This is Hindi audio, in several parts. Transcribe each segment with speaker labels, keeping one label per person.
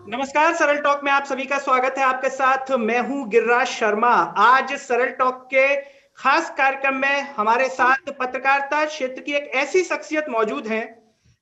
Speaker 1: नमस्कार। सरल टॉक में आप सभी का स्वागत है। आपके साथ मैं हूं गिरिराज शर्मा। आज सरल टॉक के खास कार्यक्रम में हमारे साथ पत्रकारिता क्षेत्र की एक ऐसी शख्सियत मौजूद है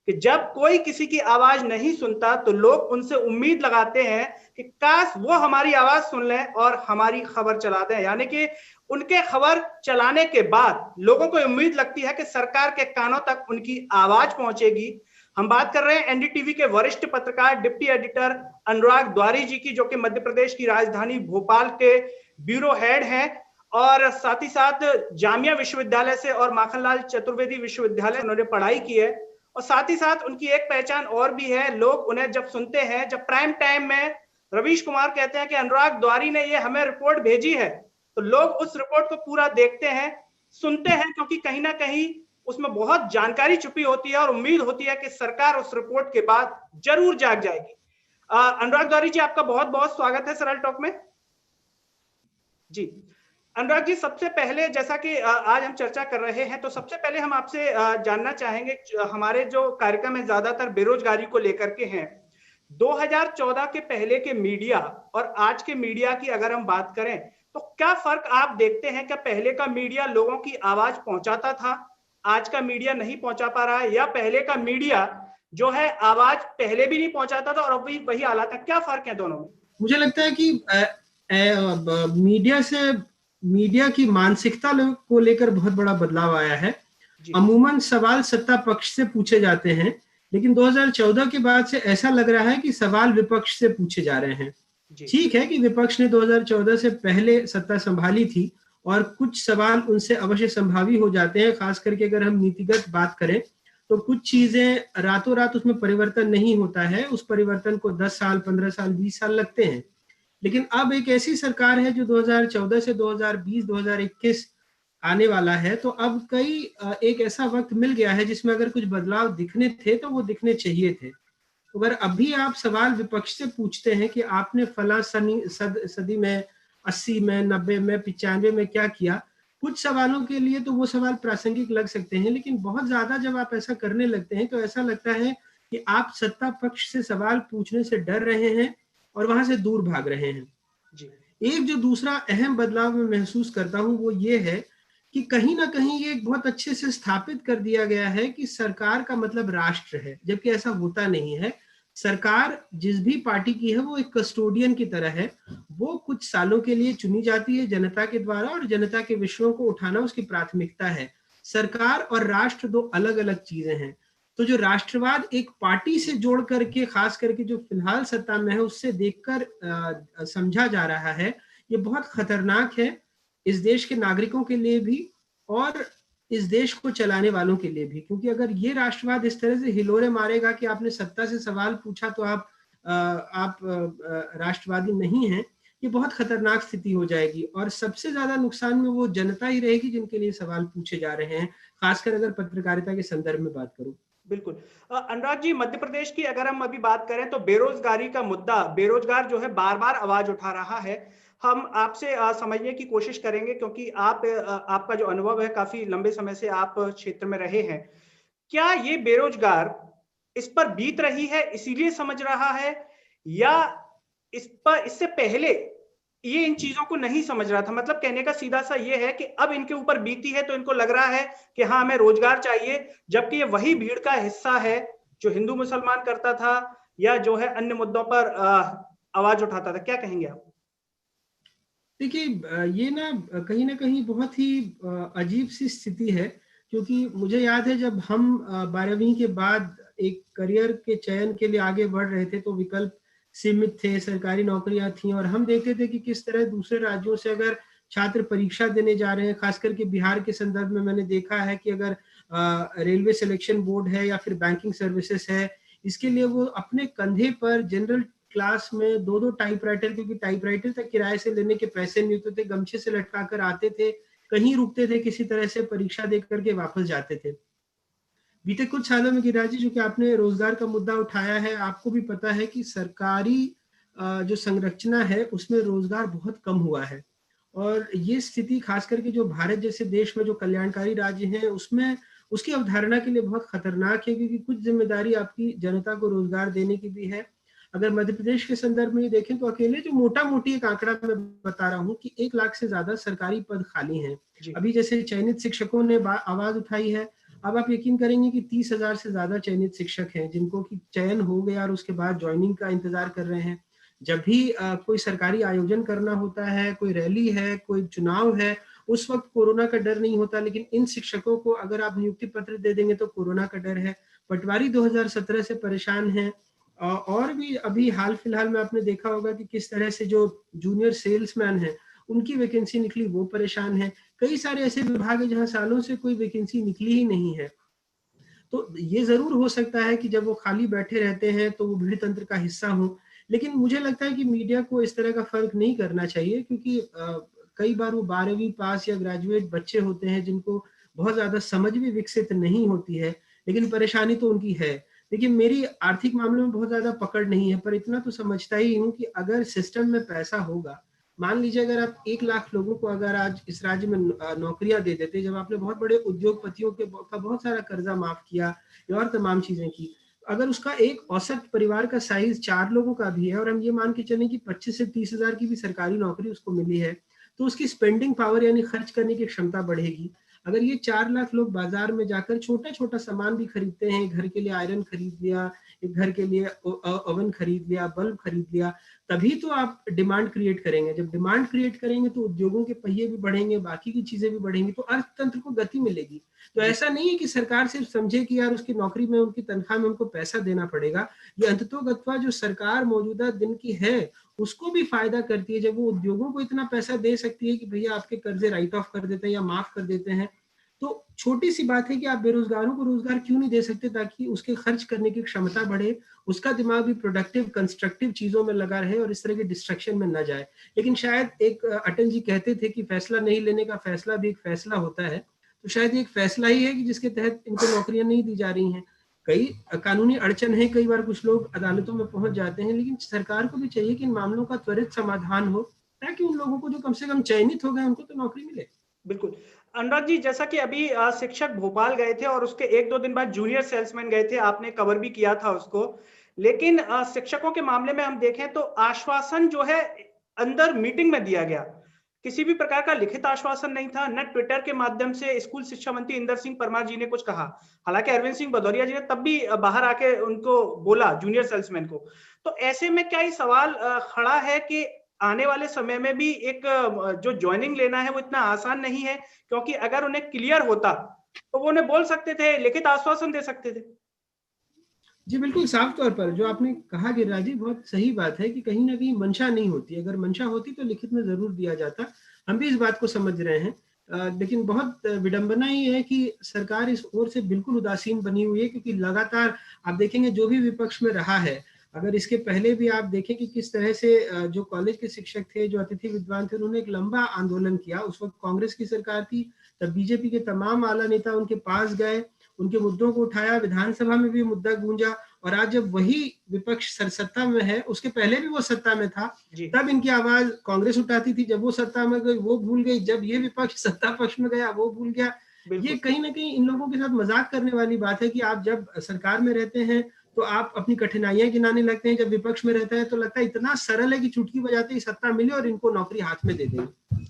Speaker 1: कि जब कोई किसी की आवाज नहीं सुनता तो लोग उनसे उम्मीद लगाते हैं कि काश वो हमारी आवाज सुन लें और हमारी खबर चला दें। यानी कि उनके खबर चलाने के बाद लोगों को उम्मीद लगती है कि सरकार के कानों तक उनकी आवाज पहुंचेगी। हम बात कर रहे हैं एनडीटीवी के वरिष्ठ पत्रकार डिप्टी एडिटर अनुराग द्वारी जी की, जो कि मध्य प्रदेश की राजधानी भोपाल के ब्यूरो हेड हैं और साथ ही साथ जामिया विश्वविद्यालय से और माखनलाल चतुर्वेदी विश्वविद्यालय उन्होंने पढ़ाई की है। और साथ ही साथ उनकी एक पहचान और भी है। लोग उन्हें जब सुनते हैं, जब प्राइम टाइम में रवीश कुमार कहते हैं कि अनुराग द्वारी ने ये हमें रिपोर्ट भेजी है, तो लोग उस रिपोर्ट को पूरा देखते हैं, सुनते हैं, क्योंकि कहीं ना कहीं उसमें बहुत जानकारी छुपी होती है और उम्मीद होती है कि सरकार उस रिपोर्ट के बाद जरूर जाग जाएगी। अनुराग द्वारी जी, आपका बहुत बहुत स्वागत है सरल टॉक में। जी अनुराग जी, सबसे पहले जैसा कि आज हम चर्चा कर रहे हैं, तो सबसे पहले हम आपसे जानना चाहेंगे, हमारे जो कार्यक्रम है ज्यादातर बेरोजगारी को लेकर के हैं। 2014 के पहले के मीडिया और आज के मीडिया की अगर हम बात करें तो क्या फर्क आप देखते हैं? क्या पहले का मीडिया लोगों की आवाज पहुंचाता था, आज का मीडिया नहीं पहुंचा पा रहा है, या पहले का मीडिया जो है आवाज पहले भी नहीं पहुंचाता था और अब भी वही हालात है? क्या फर्क है दोनों में?
Speaker 2: मुझे लगता है कि मीडिया की मानसिकता को लेकर बहुत बड़ा बदलाव आया है। अमूमन सवाल सत्ता पक्ष से पूछे जाते हैं, लेकिन 2014 के बाद से ऐसा लग रहा है कि सवाल विपक्ष से पूछे जा रहे हैं। ठीक है कि विपक्ष ने 2014 से पहले सत्ता संभाली थी और कुछ सवाल उनसे अवश्य संभावी हो जाते हैं, खास करके अगर हम नीतिगत बात करें तो कुछ चीजें रातों रात उसमें परिवर्तन नहीं होता है। उस परिवर्तन को 10 साल, 15 साल, 20 साल लगते हैं। लेकिन अब एक ऐसी सरकार है जो 2014 से 2020, 2021 आने वाला है, तो अब एक ऐसा वक्त मिल गया है जिसमें अगर कुछ बदलाव दिखने थे तो वो दिखने चाहिए थे। अगर अभी आप सवाल विपक्ष से पूछते हैं कि आपने फला सदी में, 80 में, 90 में, 95 में क्या किया, कुछ सवालों के लिए तो वो सवाल प्रासंगिक लग सकते हैं, लेकिन बहुत ज्यादा जब आप ऐसा करने लगते हैं तो ऐसा लगता है कि आप सत्ता पक्ष से सवाल पूछने से डर रहे हैं और वहां से दूर भाग रहे हैं। एक जो दूसरा अहम बदलाव मैं महसूस करता हूं वो ये है कि कहीं ना कहीं ये बहुत अच्छे से स्थापित कर दिया गया है कि सरकार का मतलब राष्ट्र है, जबकि ऐसा होता नहीं है। सरकार जिस भी पार्टी की है वो एक कस्टोडियन की तरह है। वो कुछ सालों के लिए चुनी जाती है जनता के द्वारा और जनता के विषयों को उठाना उसकी प्राथमिकता है। सरकार और राष्ट्र दो अलग अलग चीजें हैं। तो जो राष्ट्रवाद एक पार्टी से जोड़ करके, खास करके जो फिलहाल सत्ता में है उससे देखकर समझा जा रहा है, ये बहुत खतरनाक है इस देश के नागरिकों के लिए भी और इस देश को चलाने वालों के लिए भी। क्योंकि अगर ये राष्ट्रवाद इस तरह से हिलोरे मारेगा कि आपने सत्ता से सवाल पूछा तो आप राष्ट्रवादी नहीं हैं, ये बहुत खतरनाक स्थिति हो जाएगी। और सबसे ज्यादा नुकसान में वो जनता ही रहेगी जिनके लिए सवाल पूछे जा रहे हैं, खासकर अगर पत्रकारिता के संदर्भ में बात करूं।
Speaker 1: बिल्कुल। अनुराग जी, मध्य प्रदेश की अगर हम अभी बात करें तो बेरोजगारी का मुद्दा, बेरोजगार जो है बार बार आवाज उठा रहा है। हम आपसे समझने की कोशिश करेंगे, क्योंकि आपका जो अनुभव है, काफी लंबे समय से आप क्षेत्र में रहे हैं। क्या ये बेरोजगार इस पर बीत रही है इसीलिए समझ रहा है, या इससे पहले ये इन चीजों को नहीं समझ रहा था? मतलब कहने का सीधा सा ये है कि अब इनके ऊपर बीती है तो इनको लग रहा है कि हाँ, हमें रोजगार चाहिए, जबकि ये वही भीड़ का हिस्सा है जो हिंदू मुसलमान करता था या जो है अन्य मुद्दों पर आवाज उठाता था। क्या कहेंगे आप?
Speaker 2: देखिए, ये ना कहीं बहुत ही अजीब सी स्थिति है, क्योंकि मुझे याद है जब हम 12वीं के बाद एक करियर के चयन के लिए आगे बढ़ रहे थे तो विकल्प सीमित थे, सरकारी नौकरियां थी और हम देखते थे कि किस तरह दूसरे राज्यों से अगर छात्र परीक्षा देने जा रहे हैं, खास करके बिहार के संदर्भ में मैंने देखा है कि अगर रेलवे सिलेक्शन बोर्ड है या फिर बैंकिंग सर्विसेज है, इसके लिए वो अपने कंधे पर जनरल क्लास में दो दो टाइपराइटर, क्योंकि टाइपराइटर तक किराए से लेने के पैसे नहीं होते थे, गमछे से लटका कर आते थे, कहीं रुकते थे, किसी तरह से परीक्षा दे करके वापस जाते थे। बीते कुछ सालों में गिरिराज जी, जो कि आपने रोजगार का मुद्दा उठाया है, आपको भी पता है कि सरकारी जो संरचना है उसमें रोजगार बहुत कम हुआ है। और ये स्थिति खास करके जो भारत जैसे देश में जो कल्याणकारी राज्य हैं उसमें उसकी अवधारणा के लिए बहुत खतरनाक है, क्योंकि कुछ जिम्मेदारी आपकी जनता को रोजगार देने की भी है। अगर मध्य प्रदेश के संदर्भ में देखें तो अकेले जो मोटा मोटी एक आंकड़ा मैं बता रहा हूँ कि 1 लाख से ज्यादा सरकारी पद खाली हैं। अभी जैसे चयनित शिक्षकों ने आवाज उठाई है, अब आप यकीन करेंगे कि 30,000 से ज्यादा चयनित शिक्षक हैं जिनको कि चयन हो गया और उसके बाद ज्वाइनिंग का इंतजार कर रहे हैं। जब भी कोई सरकारी आयोजन करना होता है, कोई रैली है, कोई चुनाव है, उस वक्त कोरोना का डर नहीं होता, लेकिन इन शिक्षकों को अगर आप नियुक्ति पत्र दे देंगे तो कोरोना का डर है। पटवारी 2017 से परेशान हैं। और भी अभी हाल फिलहाल में आपने देखा होगा कि किस तरह से जो जूनियर सेल्समैन है उनकी वैकेंसी निकली, वो परेशान है। कई सारे ऐसे विभाग है जहां सालों से कोई वैकेंसी निकली ही नहीं है। तो ये जरूर हो सकता है कि जब वो खाली बैठे रहते हैं तो वो भीड़ तंत्र का हिस्सा हो, लेकिन मुझे लगता है कि मीडिया को इस तरह का फर्क नहीं करना चाहिए, क्योंकि कई बार वो 12वीं पास या ग्रेजुएट बच्चे होते हैं जिनको बहुत ज्यादा समझ भी विकसित नहीं होती है, लेकिन परेशानी तो उनकी है। देखिए, मेरी आर्थिक मामलों में बहुत ज्यादा पकड़ नहीं है, पर इतना तो समझता ही हूँ कि अगर सिस्टम में पैसा होगा, मान लीजिए अगर आप 1 लाख लोगों को अगर आज इस राज्य में नौकरियां दे देते, जब आपने बहुत बड़े उद्योगपतियों का बहुत सारा कर्जा माफ किया और तमाम चीजें की, अगर उसका एक औसत परिवार का साइज 4 लोगों का भी है और हम ये मान के चलें कि 25 से 30 हजार की भी सरकारी नौकरी उसको मिली है, तो उसकी स्पेंडिंग पावर यानी खर्च करने की क्षमता बढ़ेगी। अगर ये 4 लाख लोग बाजार में जाकर छोटा छोटा सामान भी खरीदते हैं, घर के लिए आयरन खरीद लिया, एक घर के लिए ओवन खरीद लिया, बल्ब खरीद लिया, तभी तो आप डिमांड क्रिएट करेंगे। जब डिमांड क्रिएट करेंगे तो उद्योगों के पहिए भी बढ़ेंगे, बाकी की चीजें भी बढ़ेंगी, तो अर्थतंत्र को गति मिलेगी। तो ऐसा नहीं है कि सरकार सिर्फ समझे कि यार उसकी नौकरी में, उनकी तनख्वाह में उनको पैसा देना पड़ेगा। ये अंततोगत्वा जो सरकार मौजूदा दिन की है उसको भी फायदा करती है, जब वो उद्योगों को इतना पैसा दे सकती है कि भैया आपके कर्जे राइट ऑफ कर देते हैं या माफ कर देते हैं। तो छोटी सी बात है कि आप बेरोजगारों को रोजगार क्यों नहीं दे सकते, ताकि उसके खर्च करने की क्षमता बढ़े, उसका दिमाग भी प्रोडक्टिव कंस्ट्रक्टिव चीजों में लगा रहे और इस तरह के डिस्ट्रक्शन में न जाए। लेकिन शायद एक अटल जी कहते थे कि फैसला नहीं लेने का फैसला भी एक फैसला होता है, तो शायद ये एक फैसला ही है कि जिसके तहत इनको नौकरियां नहीं दी जा रही हैं। कई कानूनी अड़चन है, कई बार कुछ लोग अदालतों में पहुंच जाते हैं, लेकिन सरकार को भी चाहिए कि इन मामलों का त्वरित समाधान हो, ताकि उन लोगों को जो कम से कम चयनित हो गए उनको तो नौकरी मिले।
Speaker 1: बिल्कुल। अनुराग जी, जैसा कि अभी शिक्षक भोपाल गए थे और उसके 1-2 दिन बाद जूनियर सेल्समैन गए थे, आपने कवर भी किया था उसको। लेकिन शिक्षकों के मामले में हम देखें तो आश्वासन जो है अंदर मीटिंग में दिया गया। किसी भी प्रकार का लिखित आश्वासन नहीं था, न ट्विटर के माध्यम से स्कूल शिक्षा मंत्री इंदर सिंह परमार जी ने कुछ कहा। हालांकि अरविंद सिंह भदौरिया जी ने तब भी बाहर आके उनको बोला, जूनियर सेल्समैन को। तो ऐसे में क्या ये सवाल खड़ा है कि आने वाले समय में भी एक जो ज्वाइनिंग लेना है वो इतना आसान नहीं है, क्योंकि अगर उन्हें क्लियर होता तो वो उन्हें बोल सकते थे, लिखित आश्वासन दे सकते थे।
Speaker 2: जी बिल्कुल, साफ तौर पर जो आपने कहा गिरिराज जी, बहुत सही बात है कि कहीं ना कहीं मंशा नहीं होती। अगर मंशा होती तो लिखित में जरूर दिया जाता। हम भी इस बात को समझ रहे हैं, लेकिन बहुत विडंबना ही है कि सरकार इस ओर से बिल्कुल उदासीन बनी हुई है, क्योंकि लगातार आप देखेंगे जो भी विपक्ष में रहा है, अगर इसके पहले भी आप देखें कि किस तरह से जो कॉलेज के शिक्षक थे, जो अतिथि विद्वान थे, उन्होंने एक लंबा आंदोलन किया। उस वक्त कांग्रेस की सरकार थी, तब बीजेपी के तमाम आला नेता उनके पास गए, उनके मुद्दों को उठाया, विधानसभा में भी मुद्दा गूंजा। और आज जब वही विपक्ष सत्ता में है, उसके पहले भी वो सत्ता में था, तब इनकी आवाज कांग्रेस उठाती थी, जब वो सत्ता में गई वो भूल गई, जब ये विपक्ष सत्ता पक्ष में गया वो भूल गया। ये कहीं ना कहीं इन लोगों के साथ मजाक करने वाली बात है कि आप जब सरकार में रहते हैं तो आप अपनी कठिनाइयां गिनाने लगते हैं, जब विपक्ष में रहता है तो लगता है इतना सरल है कि चुटकी बजाते ही सत्ता मिले और इनको नौकरी हाथ में दे देंगे।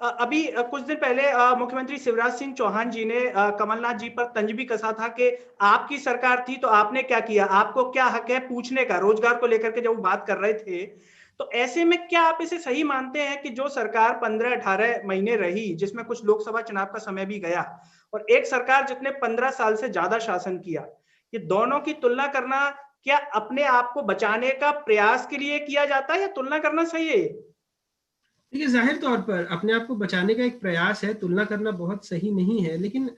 Speaker 1: अभी कुछ दिन पहले मुख्यमंत्री शिवराज सिंह चौहान जी ने कमलनाथ जी पर तंज भी कसा था कि आपकी सरकार थी तो आपने क्या किया, आपको क्या हक है पूछने का, रोजगार को लेकर के जब वो बात कर रहे थे। तो ऐसे में क्या आप इसे सही मानते हैं कि जो सरकार 15-18 महीने रही, जिसमें कुछ लोकसभा चुनाव का समय भी गया, और एक सरकार जिसने 15 साल से ज्यादा शासन किया, ये दोनों की तुलना करना क्या अपने आप को बचाने का प्रयास के लिए किया जाता है या तुलना करना सही है?
Speaker 2: देखिए, जाहिर तौर पर अपने आप को बचाने का एक प्रयास है, तुलना करना बहुत सही नहीं है, लेकिन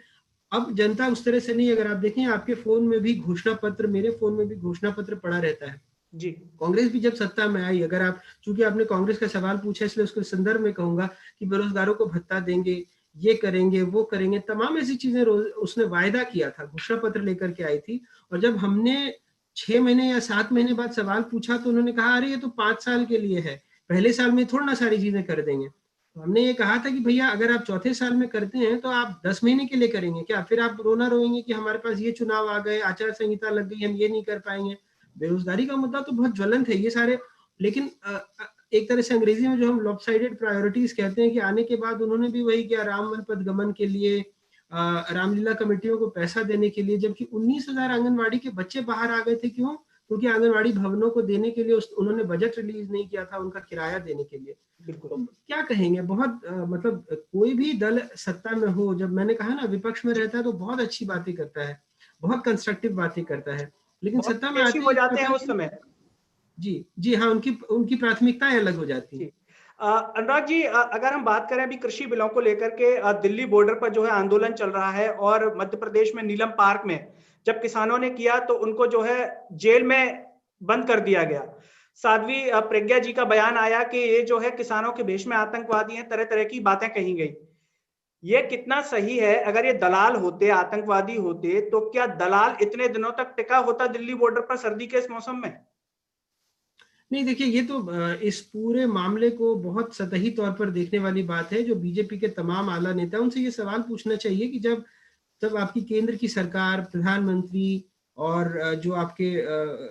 Speaker 2: अब जनता उस तरह से नहीं। अगर आप देखें, आपके फोन में भी घोषणा पत्र, मेरे फोन में भी घोषणा पत्र पड़ा रहता है
Speaker 1: जी।
Speaker 2: कांग्रेस भी जब सत्ता में आई, अगर आप, चूंकि आपने कांग्रेस का सवाल पूछा इसलिए उसके संदर्भ में कहूंगा कि बेरोजगारों को भत्ता देंगे, ये करेंगे, वो करेंगे, तमाम ऐसी चीजें उसने वायदा किया था, घोषणा पत्र लेकर के आई थी। और जब हमने 6 महीने या 7 महीने बाद सवाल पूछा तो उन्होंने कहा अरे ये तो 5 साल के लिए है, पहले साल में थोड़ा ना सारी चीजें कर देंगे। तो हमने ये कहा था कि भैया अगर आप चौथे साल में करते हैं तो आप 10 महीने के लिए करेंगे क्या? फिर आप रोना रोएंगे कि हमारे पास ये चुनाव आ गए, आचार संहिता लग गई, हम ये नहीं कर पाएंगे। बेरोजगारी का मुद्दा तो बहुत ज्वलंत है ये सारे, लेकिन एक तरह से अंग्रेजी में जो हम लॉपसाइडेड प्रायोरिटीज कहते हैं कि आने के बाद उन्होंने भी वही किया, राम पद गमन के लिए, रामलीला कमेटियों को पैसा देने के लिए, जबकि 19,000 आंगनवाड़ी के बच्चे बाहर आ गए थे। क्यों? क्योंकि आंगनवाड़ी भवनों को देने के लिए उन्होंने बजट रिलीज नहीं किया था उनका किराया देने के लिए। तो क्या कहेंगे, बहुत मतलब कोई भी दल सत्ता में हो, जब मैंने कहा ना विपक्ष में रहता है तो बहुत अच्छी बातें करता है, बहुत कंस्ट्रक्टिव बातें करता है, लेकिन सत्ता में आते
Speaker 1: हो जाते हैं उस समय।
Speaker 2: जी हाँ, उनकी प्राथमिकताएं अलग हो जाती हैं।
Speaker 1: अनुराग जी, अगर हम बात करें अभी कृषि बिलों को लेकर के, दिल्ली बॉर्डर पर जो है आंदोलन चल रहा है, और मध्य प्रदेश में नीलम पार्क में जब किसानों ने किया तो उनको जो है जेल में बंद कर दिया गया। साध्वी प्रज्ञा जी का बयान आया कि ये जो है किसानों के भेष में आतंकवादी हैं, तरह तरह की बातें कही गई। ये कितना सही है? अगर ये दलाल होते, आतंकवादी होते, तो क्या दलाल इतने दिनों तक टिका होता दिल्ली बॉर्डर पर सर्दी के इस मौसम में?
Speaker 2: नहीं, देखिए, ये तो इस पूरे मामले को बहुत सतही तौर पर देखने वाली बात है। जो बीजेपी के तमाम आला नेता, उनसे ये सवाल पूछना चाहिए कि जब आपकी केंद्र की सरकार, प्रधानमंत्री और जो आपके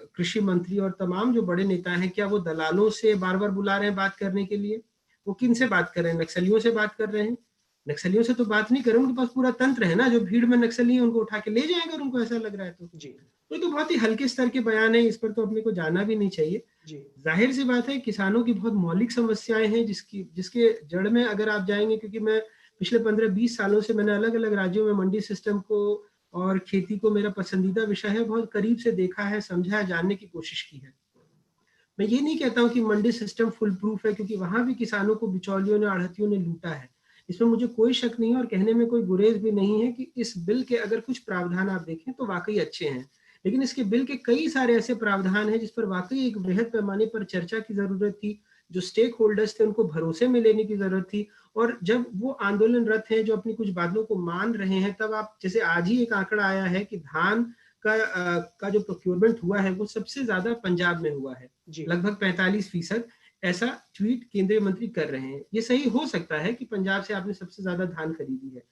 Speaker 2: कृषि मंत्री और तमाम जो बड़े नेता हैं, क्या वो दलालों से बार बार बुला रहे हैं बात करने के लिए? वो किन से बात कर रहे हैं? नक्सलियों से बात कर रहे हैं? नक्सलियों से तो बात नहीं कर रहे, उनके पास पूरा तंत्र है ना, जो भीड़ में नक्सली है उनको उठा के ले जाएंगे अगर उनको ऐसा लग रहा है तो।
Speaker 1: जी,
Speaker 2: तो बहुत ही हल्के स्तर के बयान है, इस पर तो अपने को जाना भी नहीं चाहिए। जाहिर सी बात है, किसानों की बहुत मौलिक समस्याएं हैं जिसके जड़ में अगर आप जाएंगे, क्योंकि मैं पिछले 15-20 सालों से मैंने अलग अलग राज्यों में मंडी सिस्टम को और खेती को मेरा पसंदीदा विषय है, बहुत करीब से देखा है, समझा है, जानने की कोशिश की है। मैं ये नहीं कहता हूँ कि मंडी सिस्टम फुल प्रूफ है, क्योंकि वहां भी किसानों को बिचौलियों ने, आढ़तियों ने लूटा है, इसमें मुझे कोई शक नहीं है और कहने में कोई गुरेज भी नहीं है कि इस बिल के अगर कुछ प्रावधान आप देखें तो वाकई अच्छे हैं, लेकिन इसके बिल के कई सारे ऐसे प्रावधान हैं जिस पर वाकई एक बृहद पैमाने पर चर्चा की जरूरत थी, जो स्टेक होल्डर्स थे उनको भरोसे में लेने की जरूरत थी। और जब वो आंदोलनरत हैं जो अपनी कुछ बातों को मान रहे हैं, तब आप, जैसे आज ही एक आंकड़ा आया है कि धान का जो प्रोक्योरमेंट हुआ है वो सबसे ज्यादा पंजाब में हुआ है, लगभग 45%। ऐसा ट्वीट केंद्रीय मंत्री कर रहे हैं। ये सही हो सकता है कि पंजाब से आपने सबसे ज्यादा धान खरीदी है,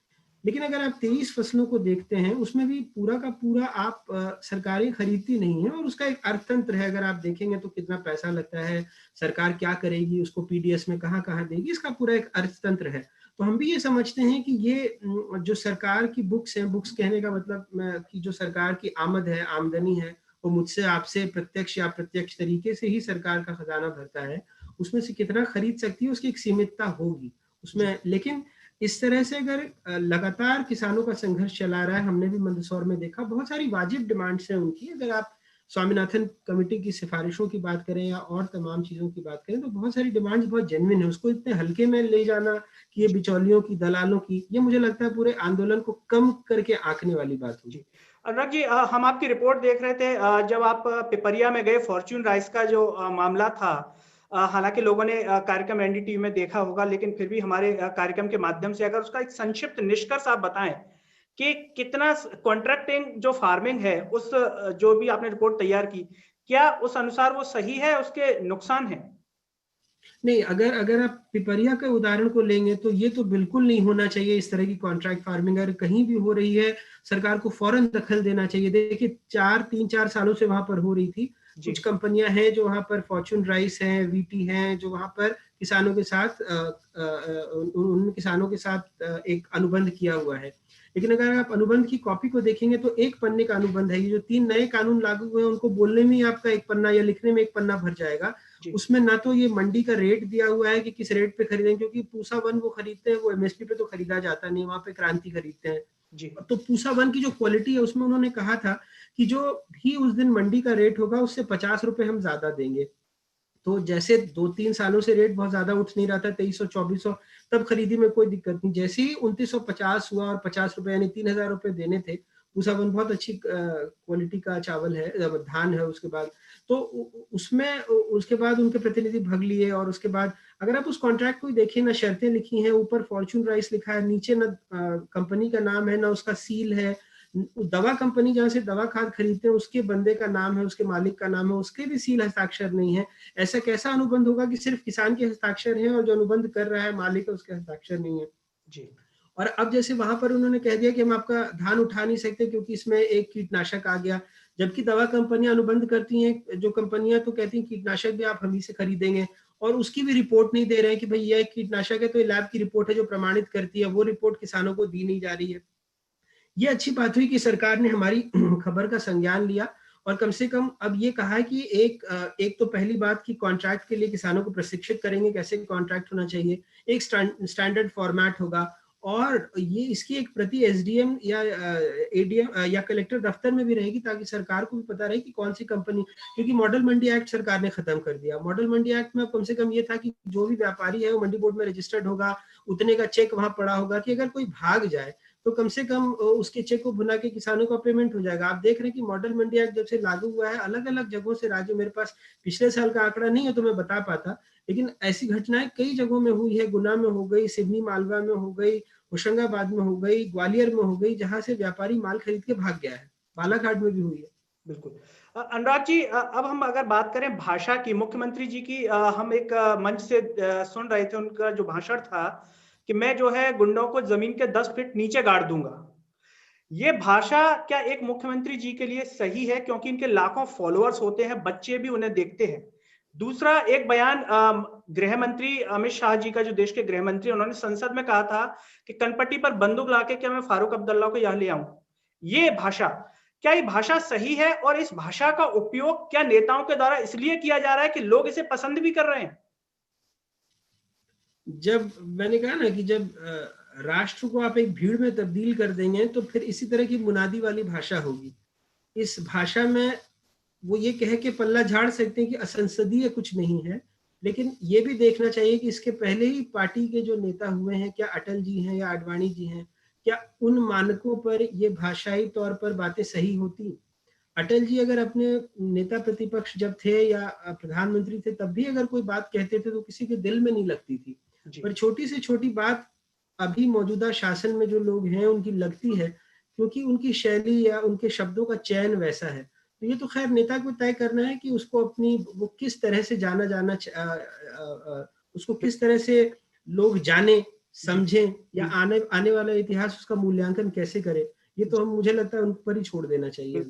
Speaker 2: लेकिन अगर आप 23 फसलों को देखते हैं, उसमें भी पूरा का पूरा आप सरकारें खरीदती नहीं है, और उसका एक अर्थतंत्र है। अगर आप देखेंगे तो कितना पैसा लगता है, सरकार क्या करेगी, उसको पीडीएस में कहाँ कहाँ देगी, इसका पूरा एक अर्थतंत्र है। तो हम भी ये समझते हैं कि ये जो सरकार की बुक्स हैं, बुक्स कहने का मतलब कि जो सरकार की आमद है, आमदनी है, वो मुझसे आपसे प्रत्यक्ष या अप्रत्यक्ष तरीके से ही सरकार का खजाना भरता है, उसमें से कितना खरीद सकती है उसकी एक सीमितता होगी उसमें। लेकिन इस तरह से अगर लगातार किसानों का संघर्ष चला रहा है, हमने भी मंदसौर में देखा, बहुत सारी वाजिब डिमांड्स हैं उनकी। अगर आप स्वामीनाथन कमेटी की सिफारिशों की बात करें या और तमाम चीजों की बात करें, तो बहुत सारी डिमांड्स बहुत जेन्युइन है। उसको इतने हल्के में ले जाना कि ये बिचौलियों की, दलालों की, ये मुझे लगता है पूरे आंदोलन को कम करके आंकने वाली बात होगी।
Speaker 1: अनुराग जी, हम आपकी रिपोर्ट देख रहे थे, जब आप पिपरिया में गए, फॉर्च्यून राइस का जो मामला था, हालांकि लोगों ने कार्यक्रम एनडीटीवी में देखा होगा, लेकिन फिर भी हमारे कार्यक्रम के माध्यम से अगर उसका एक संक्षिप्त निष्कर्ष आप बताएं कि कितना कॉन्ट्रैक्टिंग जो फार्मिंग है, उस जो भी आपने रिपोर्ट तैयार की, क्या उस अनुसार वो सही है, उसके नुकसान हैं?
Speaker 2: नहीं, अगर आप पिपरिया के उदाहरण को लेंगे तो ये तो बिल्कुल नहीं होना चाहिए। इस तरह की कॉन्ट्रैक्ट फार्मिंग अगर कहीं भी हो रही है, सरकार को फौरन दखल देना चाहिए। देखिए, 3-4 सालों से वहां पर हो रही थी। कुछ कंपनियां हैं जो वहां पर, फॉर्च्यून राइस है, वीटी हैं, जो वहां पर किसानों के साथ उन किसानों के साथ एक अनुबंध किया हुआ है। लेकिन अगर आप अनुबंध की कॉपी को देखेंगे तो एक पन्ने का अनुबंध है। ये जो 3 नए कानून लागू हुए हैं, उनको बोलने में आपका एक पन्ना या लिखने में एक पन्ना भर जाएगा। उसमें ना तो ये मंडी का रेट दिया हुआ है कि किस रेट पे खरीदें, क्योंकि पूसा वन वो खरीदते हैं, वो एमएसपी पे तो खरीदा जाता नहीं, वहां पे क्रांति खरीदते हैं। तो पूसा वन की जो क्वालिटी है, उसमें उन्होंने कहा था कि जो भी उस दिन मंडी का रेट होगा उससे 50 रुपए हम ज्यादा देंगे। तो जैसे 2-3 सालों से रेट बहुत ज्यादा उठ नहीं रहा था, 2300-2400, तब खरीदी में कोई दिक्कत नहीं। जैसे ही 2950 हुआ और 50 रुपए यानी 3000 रुपए देने थे, पूसा वन बहुत अच्छी क्वालिटी का चावल है, धान है। उसके बाद तो उसमें उसके बाद उनके प्रतिनिधि भाग लिए, और उसके बाद अगर आप उस कॉन्ट्रैक्ट को देखिए ना, शर्तें लिखी हैं, ऊपर फॉर्च्यून राइस लिखा है, नीचे ना कंपनी का नाम है, ना उसका सील है। दवा कंपनी जहां से दवा खाद खरीदते हैं उसके बंदे का नाम है, उसके मालिक का नाम है, उसके भी सील हस्ताक्षर नहीं है। ऐसा कैसा अनुबंध होगा कि सिर्फ किसान के हस्ताक्षर हैं और जो अनुबंध कर रहा है मालिक है उसके हस्ताक्षर नहीं है जी। और अब जैसे वहां पर उन्होंने कह दिया कि हम आपका धान उठा नहीं सकते क्योंकि इसमें एक कीटनाशक आ गया, जबकि दवा कंपनियां अनुबंध करती हैं, जो कंपनियां तो कहती हैं कीटनाशक भी आप हम ही से खरीदेंगे, और उसकी भी रिपोर्ट नहीं दे रहे हैं कि भाई यह कीटनाशक है तो ये लैब की रिपोर्ट है जो प्रमाणित करती है, वो रिपोर्ट किसानों को दी नहीं जा रही है। ये अच्छी बात हुई कि सरकार ने हमारी खबर का संज्ञान लिया और कम से कम अब ये कहा है कि एक तो पहली बात कि कॉन्ट्रैक्ट के लिए किसानों को प्रशिक्षित करेंगे, कैसे कॉन्ट्रैक्ट होना चाहिए, एक स्टैंडर्ड फॉर्मेट होगा, और ये इसकी एक प्रति एसडीएम या एडीएम या कलेक्टर दफ्तर में भी रहेगी, ताकि सरकार को भी पता रहे कि कौन सी कंपनी, क्योंकि मॉडल मंडी एक्ट सरकार ने खत्म कर दिया। मॉडल मंडी एक्ट में कम से कम ये था कि जो भी व्यापारी है वो मंडी बोर्ड में रजिस्टर्ड होगा, उतने का चेक वहां पड़ा होगा कि अगर कोई भाग जाए तो कम से कम उसके चेक को भुना के किसानों का पेमेंट हो जाएगा। आप देख रहे हैं कि मॉडल मंडी एक्ट जब से लागू हुआ है, अलग अलग जगहों से राज्यों, मेरे पास पिछले साल का आंकड़ा नहीं है तो मैं बता पाता, लेकिन ऐसी घटनाएं कई जगहों में हुई है। गुना में हो गई, सिवनी मालवा में हो गई, होशंगाबाद में हो गई, ग्वालियर में हो गई, जहां से व्यापारी माल खरीद के भाग गया है। बालाघाट में भी हुई है।
Speaker 1: बिल्कुल। अनुराग जी, अब हम अगर बात करें भाषा की, मुख्यमंत्री जी की, हम एक मंच से सुन रहे थे उनका जो भाषण था कि मैं जो है गुंडों को जमीन के 10 फीट नीचे गाड़ दूंगा। ये भाषा क्या एक मुख्यमंत्री जी के लिए सही है, क्योंकि इनके लाखों फॉलोअर्स होते हैं, बच्चे भी उन्हें देखते हैं। दूसरा, एक बयान गृह मंत्री अमित शाह जी का, जो देश के गृह मंत्री, उन्होंने संसद में कहा था कि कनपट्टी पर बंदूक लाके क्या मैं फारूक अब्दुल्ला को यहां ले आऊं। ये भाषा, क्या ये भाषा सही है, और इस भाषा का उपयोग क्या नेताओं के द्वारा इसलिए किया जा रहा है कि लोग इसे पसंद भी कर रहे हैं?
Speaker 2: जब मैंने कहा ना कि जब राष्ट्र को आप एक भीड़ में तब्दील कर देंगे तो फिर इसी तरह की मुनादी वाली भाषा होगी। इस भाषा में वो ये कह के पल्ला झाड़ सकते हैं कि असंसदीय कुछ नहीं है, लेकिन ये भी देखना चाहिए कि इसके पहले ही पार्टी के जो नेता हुए हैं, क्या अटल जी हैं या आडवाणी जी हैं, क्या उन मानकों पर ये भाषाई तौर पर बातें सही होती? अटल जी अगर अपने नेता प्रतिपक्ष जब थे या प्रधानमंत्री थे, तब भी अगर कोई बात कहते थे तो किसी के दिल में नहीं लगती थी। पर छोटी से छोटी बात अभी मौजूदा शासन में जो लोग हैं उनकी लगती है, क्योंकि उनकी शैली या उनके शब्दों का चयन वैसा है। तो ये तो खैर नेता को तय करना है कि उसको अपनी, वो किस तरह से उसको किस तरह से लोग जाने समझें, या आने आने वाला इतिहास उसका मूल्यांकन कैसे करे। ये तो हम, मुझे लगता है उन पर ही छोड़ देना चाहिए।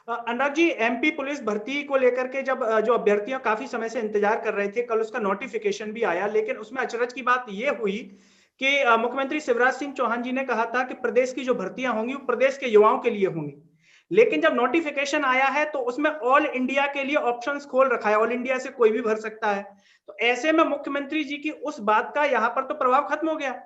Speaker 1: अनुराग जी, एमपी पुलिस भर्ती को लेकर के जब जो अभ्यर्थियां काफी समय से इंतजार कर रहे थे, कल उसका नोटिफिकेशन भी आया, लेकिन उसमें अचरज की बात यह हुई कि मुख्यमंत्री शिवराज सिंह चौहान जी ने कहा था कि प्रदेश की जो भर्तियां होंगी वो प्रदेश के युवाओं के लिए होंगी, लेकिन जब नोटिफिकेशन आया है तो उसमें ऑल इंडिया के लिए ऑप्शंस खोल रखा है, ऑल इंडिया से कोई भी भर सकता है। तो ऐसे में मुख्यमंत्री जी की उस बात का यहाँ पर तो प्रभाव खत्म हो गया।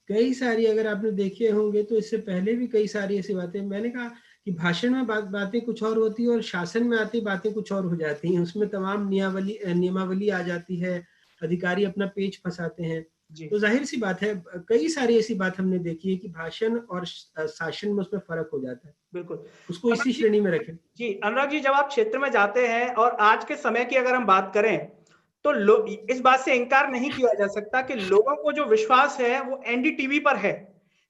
Speaker 2: कई सारी, अगर आपने देखे होंगे तो इससे पहले भी कई सारी ऐसी बातें, मैंने कहा कि भाषण में बातें कुछ और होती है और शासन में आती बातें कुछ और हो जाती हैं। उसमें तमाम नियमावली आ जाती है, अधिकारी अपना पेच फंसाते हैं। तो जाहिर सी बात है, कई सारी ऐसी बात हमने देखी है कि भाषण और शासन में उसमें फर्क हो जाता है।
Speaker 1: बिल्कुल,
Speaker 2: उसको इसी श्रेणी में रखें।
Speaker 1: जी अनुराग जी, जब आप क्षेत्र में जाते हैं और आज के समय की अगर हम बात करें तो इस बात से इनकार नहीं किया जा सकता कि लोगों को जो विश्वास है वो एनडीटीवी पर है,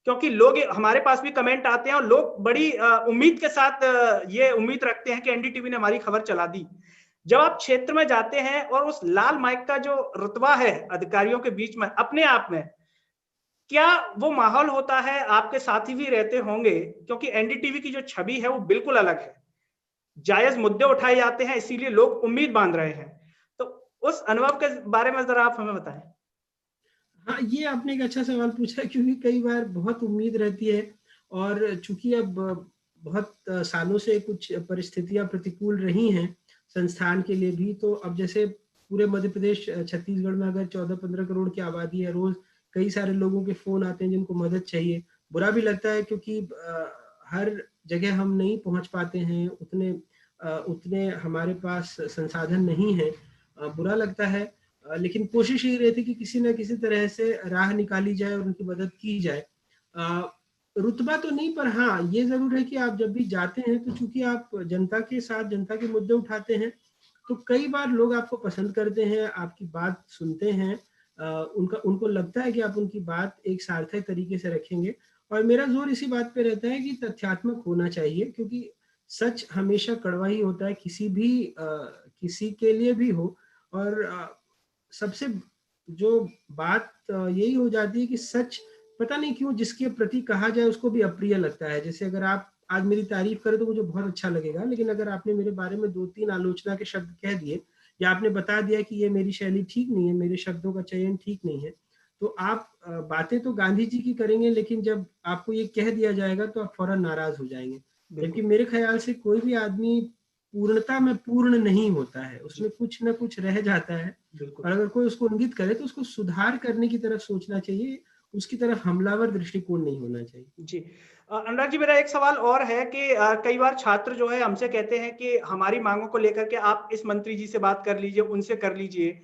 Speaker 1: क्योंकि लोग, हमारे पास भी कमेंट आते हैं और लोग बड़ी उम्मीद के साथ ये उम्मीद रखते हैं कि एनडीटीवी ने हमारी खबर चला दी। जब आप क्षेत्र में जाते हैं और उस लाल माइक का जो रुतबा है अधिकारियों के बीच में, अपने आप में क्या वो माहौल होता है? आपके साथी भी रहते होंगे, क्योंकि एनडीटीवी की जो छवि है वो बिल्कुल अलग है, जायज मुद्दे उठाए जाते हैं, इसीलिए लोग उम्मीद बांध रहे हैं। तो उस अनुभव के बारे में जरा आप हमें बताएं।
Speaker 2: हाँ, ये आपने एक अच्छा सवाल पूछा, क्योंकि कई बार बहुत उम्मीद रहती है, और चूंकि अब बहुत सालों से कुछ परिस्थितियां प्रतिकूल रही हैं संस्थान के लिए भी, तो अब जैसे पूरे मध्य प्रदेश छत्तीसगढ़ में अगर 14-15 करोड़ की आबादी है, रोज कई सारे लोगों के फोन आते हैं जिनको मदद चाहिए। बुरा भी लगता है क्योंकि हर जगह हम नहीं पहुंच पाते हैं, उतने हमारे पास संसाधन नहीं है। बुरा लगता है, लेकिन कोशिश ये रहती कि किसी न किसी तरह से राह निकाली जाए और उनकी मदद की जाए। रुतबा तो नहीं, पर हाँ ये जरूर है कि आप जब भी जाते हैं तो चूंकि आप जनता के साथ जनता के मुद्दे उठाते हैं, तो कई बार लोग आपको पसंद करते हैं, आपकी बात सुनते हैं, उनको लगता है कि आप उनकी बात एक सार्थक तरीके से रखेंगे। और मेरा जोर इसी बात पे रहता है कि तथ्यात्मक होना चाहिए, क्योंकि सच हमेशा कड़वा ही होता है, किसी के लिए भी हो। और सबसे जो बात यही हो जाती है कि सच, पता नहीं क्यों जिसके प्रति कहा जाए उसको भी अप्रिय लगता है। जैसे अगर आप आज मेरी तारीफ करे तो मुझे बहुत अच्छा लगेगा, लेकिन अगर आपने मेरे बारे में 2-3 आलोचना के शब्द कह दिए या आपने बता दिया कि ये मेरी शैली ठीक नहीं है, मेरे शब्दों का चयन ठीक नहीं है, तो आप बातें तो गांधी जी की करेंगे, लेकिन जब आपको ये कह दिया जाएगा तो आप फौरन नाराज हो जाएंगे। जबकि मेरे ख्याल से कोई भी आदमी पूर्णता में पूर्ण नहीं होता है, उसमें कुछ ना कुछ रह जाता है, और अगर कोई उसको इंगित करे तो उसको सुधार करने की तरफ सोचना चाहिए, उसकी तरफ हमलावर दृष्टिकोण नहीं होना चाहिए।
Speaker 1: जी अनुराग जी, मेरा एक सवाल और है कि कई बार छात्र जो है हमसे कहते हैं कि हमारी मांगों को लेकर के आप इस मंत्री जी से बात कर लीजिए, उनसे कर लीजिए।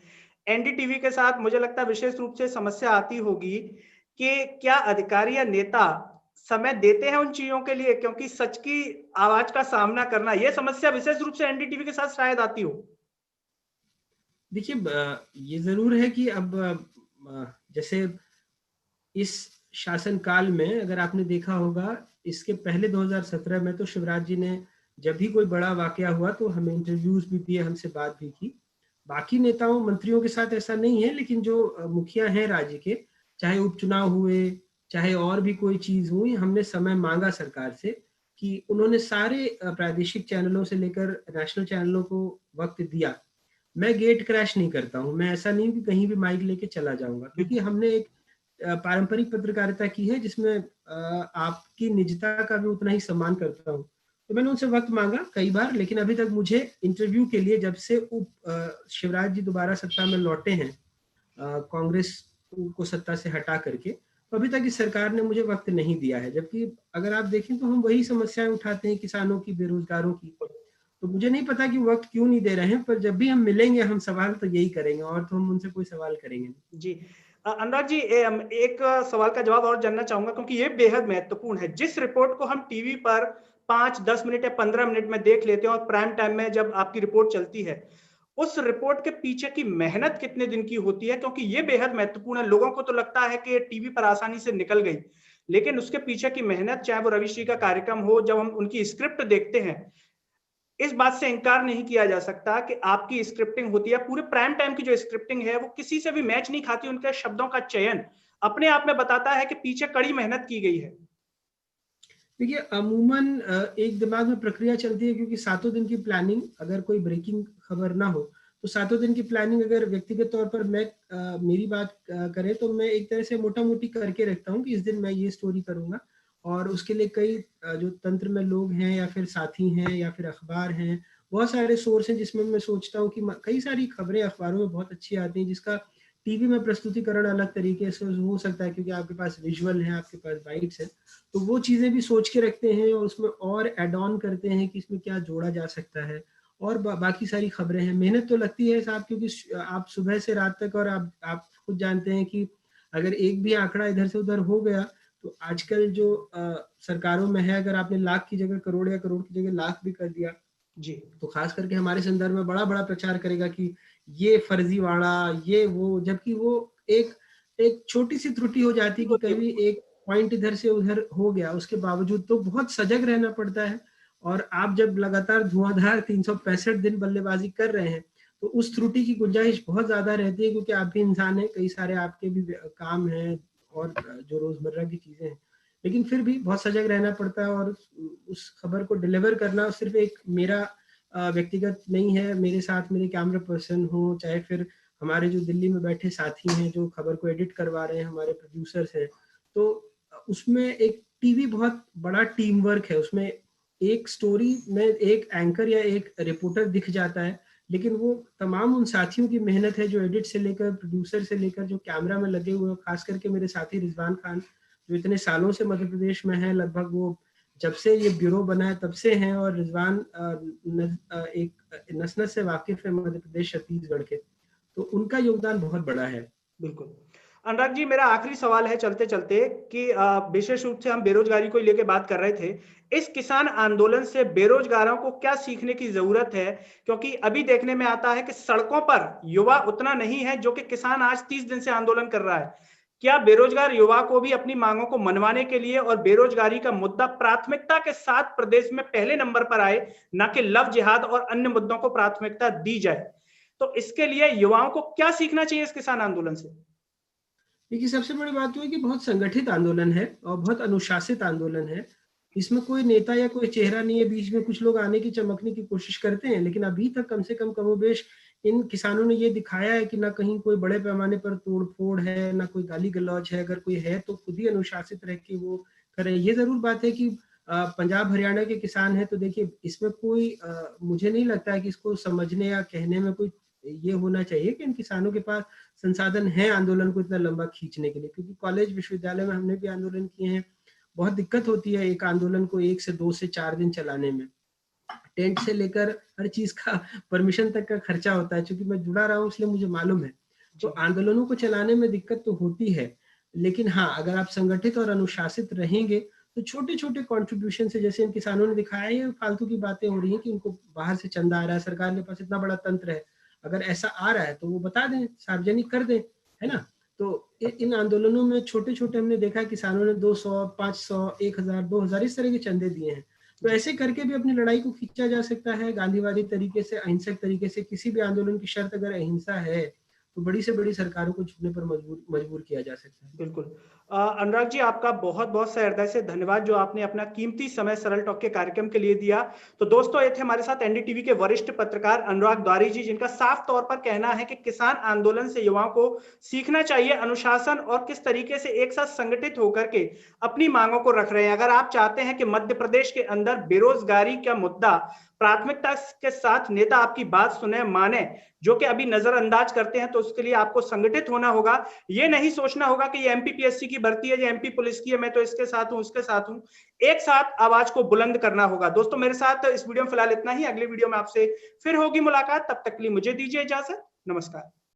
Speaker 1: एनडीटीवी के साथ मुझे लगता है विशेष रूप से समस्या आती होगी कि क्या अधिकारी या नेता समय देते हैं उन चीजों के लिए, क्योंकि सच की आवाज का सामना करना, यह समस्या विशेष रूप से एनडीटीवी के साथ शायद आती हो।
Speaker 2: देखिए, ये जरूर है कि अब जैसे इस शासन काल में अगर आपने देखा होगा, इसके पहले 2017 में तो शिवराज जी ने जब भी कोई बड़ा वाकया हुआ तो हमें इंटरव्यूज भी दिए, हमसे बात भी की। बाकी नेताओं मंत्रियों के साथ ऐसा नहीं है, लेकिन जो मुखिया हैं राज्य के, चाहे उपचुनाव हुए चाहे और भी कोई चीज हुई, हमने समय मांगा सरकार से कि उन्होंने सारे प्रादेशिक चैनलों से लेकर नेशनल चैनलों को वक्त दिया। मैं गेट क्रैश नहीं करता हूँ, मैं ऐसा नहीं कि कहीं भी माइक लेके चला जाऊंगा, क्योंकि हमने एक पारंपरिक पत्रकारिता की है जिसमें आपकी निजता का भी उतना ही सम्मान करता हूँ। तो मैंने उनसे वक्त मांगा कई बार, लेकिन अभी तक मुझे इंटरव्यू के लिए, जब से शिवराज जी दोबारा सत्ता में लौटे हैं कांग्रेस को सत्ता से हटा करके, तो अभी तक इस सरकार ने मुझे वक्त नहीं दिया है। जबकि अगर आप देखें तो हम वही समस्याएं उठाते हैं, किसानों की, बेरोजगारों की। तो मुझे नहीं पता कि वक्त क्यों नहीं दे रहे हैं, पर जब भी हम मिलेंगे हम सवाल तो यही करेंगे, और तो हम उनसे कोई सवाल करेंगे नहीं।
Speaker 1: जी अनुराग जी, एक सवाल का जवाब और जानना चाहूंगा, क्योंकि ये बेहद महत्वपूर्ण है। जिस रिपोर्ट को हम टीवी पर 5-10 मिनट या 15 मिनट में देख लेते हैं और प्राइम टाइम में जब आपकी रिपोर्ट चलती है, उस रिपोर्ट के पीछे की मेहनत कितने दिन की होती है, क्योंकि ये बेहद महत्वपूर्ण है। लोगों को तो लगता है कि टीवी पर आसानी से निकल गई, लेकिन उसके पीछे की मेहनत, चाहे वो रवि श्री का कार्यक्रम हो, जब हम उनकी स्क्रिप्ट देखते हैं, इस बात से इनकार नहीं किया जा सकता कि आपकी स्क्रिप्टिंग होती है, पूरे प्राइम टाइम की जो स्क्रिप्टिंग है वो किसी से भी मैच नहीं खाती। उनके शब्दों का चयन अपने आप में बताता है कि पीछे कड़ी मेहनत की गई है।
Speaker 2: देखिए, अमूमन एक दिमाग में प्रक्रिया चलती है, क्योंकि 7 दिन की प्लानिंग, अगर कोई ब्रेकिंग खबर ना हो तो 7 दिन की प्लानिंग अगर व्यक्तिगत तौर पर मैं मेरी बात करें तो मैं एक तरह से मोटा मोटी करके रखता हूँ कि इस दिन मैं ये स्टोरी करूंगा, और उसके लिए कई जो तंत्र में लोग हैं या फिर साथी हैं या फिर अखबार हैं, बहुत सारे सोर्स हैं जिसमें मैं सोचता हूँ कि कई सारी खबरें अखबारों में बहुत अच्छी आती हैं, जिसका टीवी में प्रस्तुतिकरण अलग तरीके से हो सकता है, क्योंकि आपके पास विजुअल है, आपके पास बाइट्स है, तो वो चीजें भी सोच के रखते हैं और उसमें और एड ऑन करते हैं कि इसमें क्या जोड़ा जा सकता है। और बाकी सारी खबरें हैं, मेहनत तो लगती है साहब, क्योंकि आप सुबह से रात तक, और आप खुद जानते हैं कि अगर एक भी आंकड़ा इधर से उधर हो गया तो आजकल जो सरकारों में है, अगर आपने लाख की जगह करोड़ या करोड़ की जगह लाख भी कर दिया
Speaker 1: जी,
Speaker 2: तो खास करके हमारे संदर्भ में बड़ा बड़ा प्रचार करेगा कि ये फर्जीवाड़ा, ये वो, जबकि वो एक छोटी सी त्रुटि हो जाती है कि कभी एक पॉइंट इधर से उधर हो गया, उसके बावजूद तो बहुत सजग रहना पड़ता है। और आप जब लगातार धुआंधार 365 दिन बल्लेबाजी कर रहे हैं तो उस त्रुटि की गुंजाइश बहुत ज्यादा रहती है, क्योंकि आप भी इंसान हैं, कई सारे आपके भी काम हैं और जो रोजमर्रा की चीजें हैं, लेकिन फिर भी बहुत सजग रहना पड़ता है। और उस खबर को डिलीवर करना सिर्फ एक मेरा व्यक्तिगत नहीं है, मेरे साथ मेरे कैमरा पर्सन हो, चाहे फिर हमारे जो दिल्ली में बैठे साथी हैं जो खबर को एडिट करवा रहे हैं, हमारे प्रोड्यूसर्स हैं, तो उसमें एक टीवी बहुत बड़ा टीम वर्क है। उसमें एक स्टोरी में एक एंकर या एक रिपोर्टर दिख जाता है, लेकिन वो तमाम उन साथियों की मेहनत है जो एडिट से लेकर, प्रोड्यूसर से लेकर, जो कैमरा में लगे हुए हैं। खास करके मेरे साथी रिजवान खान, जो इतने सालों से मध्य प्रदेश में है, लगभग वो जब से ये ब्यूरो बना है तब से हैं, और रिजवान एक नस-नस से वाकिफ है मध्य प्रदेश छत्तीसगढ़ के, तो उनका योगदान बहुत बड़ा है।
Speaker 1: बिल्कुल। अनुराग जी, मेरा आखिरी सवाल है चलते चलते कि विशेष रूप से हम बेरोजगारी को लेकर बात कर रहे थे। इस किसान आंदोलन से बेरोजगारों को क्या सीखने की जरूरत है, क्योंकि अभी देखने में आता है कि सड़कों पर युवा उतना नहीं है जो कि किसान आज 30 दिन से आंदोलन कर रहा है। क्या बेरोजगार युवा को भी अपनी मांगों को मनवाने के लिए और बेरोजगारी का मुद्दा प्राथमिकता के साथ प्रदेश में पहले नंबर पर आए, ना कि लव जिहाद और अन्य मुद्दों को प्राथमिकता दी जाए, तो इसके लिए युवाओं को क्या सीखना चाहिए इस किसान आंदोलन से?
Speaker 2: देखिए, सबसे बड़ी बात तो है कि बहुत संगठित आंदोलन है और बहुत अनुशासित आंदोलन है। इसमें कोई नेता या कोई चेहरा नहीं है, बीच में कुछ लोग आने की चमकने की कोशिश करते हैं, लेकिन अभी तक कम से कम कमोबेश इन किसानों ने ये दिखाया है कि ना कहीं कोई बड़े पैमाने पर तोड़-फोड़ है, ना कोई गाली-गलौज है, अगर कोई है तो खुद ही अनुशासित रह के वो करे। ये ज़रूर बात है कि पंजाब हरियाणा के किसान हैं तो देखिए इसमें कोई मुझे नहीं लगता है कि इसको समझने या कहने में कोई ये होना चाहिए कि इन किसानों के पास संसाधन है आंदोलन को इतना लंबा खींचने के लिए, क्योंकि कॉलेज विश्वविद्यालय में हमने भी आंदोलन किए हैं। बहुत दिक्कत होती है एक आंदोलन को 1 से 2 से 4 दिन चलाने में। टेंट से लेकर हर चीज का परमिशन तक का खर्चा होता है, क्योंकि मैं जुड़ा रहा हूँ इसलिए मुझे मालूम है। तो आंदोलनों को चलाने में दिक्कत तो होती है, लेकिन हाँ, अगर आप संगठित और अनुशासित रहेंगे तो छोटे-छोटे कंट्रीब्यूशन से, जैसे इन किसानों ने दिखाया, ये फालतू की बातें हो रही हैं कि उनको बाहर से चंदा आ रहा है, सरकार के पास इतना बड़ा तंत्र है, अगर ऐसा आ रहा है तो वो बता दें, सार्वजनिक कर दें, है ना? तो इन आंदोलनों में छोटे-छोटे हमने देखा है किसानों ने 200, 500, 1000, 2000 इस तरह के चंदे दिए हैं। तो ऐसे करके भी अपनी लड़ाई को खींचा जा सकता है गांधीवादी तरीके से, अहिंसक तरीके से। किसी भी आंदोलन की शर्त अगर अहिंसा है तो बड़ी से बड़ी सरकारों को झुकने पर मजबूर किया जा सकता है।
Speaker 1: बिल्कुल। अनुराग जी, आपका बहुत बहुत हृदय से धन्यवाद जो आपने अपना कीमती समय सरल टॉक के कार्यक्रम के लिए दिया। तो दोस्तों, ये थे हमारे साथ एनडीटीवी के वरिष्ठ पत्रकार अनुराग द्वारी जी, जिनका साफ तौर पर कहना है कि किसान आंदोलन से युवाओं को सीखना चाहिए अनुशासन और किस तरीके से एक साथ संगठित होकर के अपनी मांगों को रख रहे हैं। अगर आप चाहते हैं कि मध्य प्रदेश के अंदर बेरोजगारी का मुद्दा प्राथमिकता के साथ नेता आपकी बात सुने, माने, जो कि अभी नजरअंदाज करते हैं, तो उसके लिए आपको संगठित होना होगा। ये नहीं सोचना होगा कि ये एमपीपीएससी की भर्ती है, ये एमपी पुलिस की है, मैं तो इसके साथ हूं, उसके साथ हूं। एक साथ आवाज को बुलंद करना होगा। दोस्तों, मेरे साथ इस वीडियो में फिलहाल इतना ही। अगली वीडियो में आपसे फिर होगी मुलाकात, तब तक के लिए मुझे दीजिए इजाजत। नमस्कार।